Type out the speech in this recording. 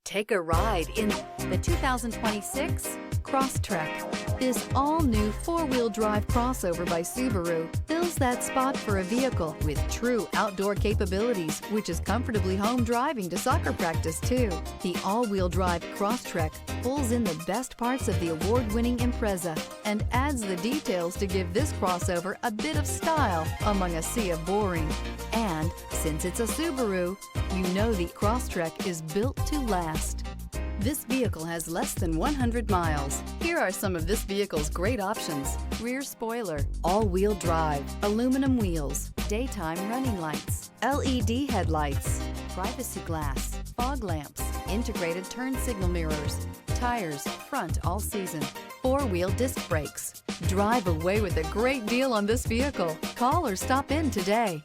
Take a ride in the 2026 Crosstrek. This all-new four-wheel drive crossover by Subaru fills that spot for a vehicle with true outdoor capabilities, which is comfortably home driving to soccer practice too. The all-wheel drive Crosstrek pulls in the best parts of the award-winning Impreza and adds the details to give this crossover a bit of style among a sea of boring. And since it's a Subaru, you know the Crosstrek is built to last. This vehicle has less than 100 miles. Here are some of this vehicle's great options: rear spoiler, all-wheel drive, aluminum wheels, daytime running lights, LED headlights, privacy glass, fog lamps, integrated turn signal mirrors, tires, front all season, four-wheel disc brakes. Drive away with a great deal on this vehicle. Call or stop in today.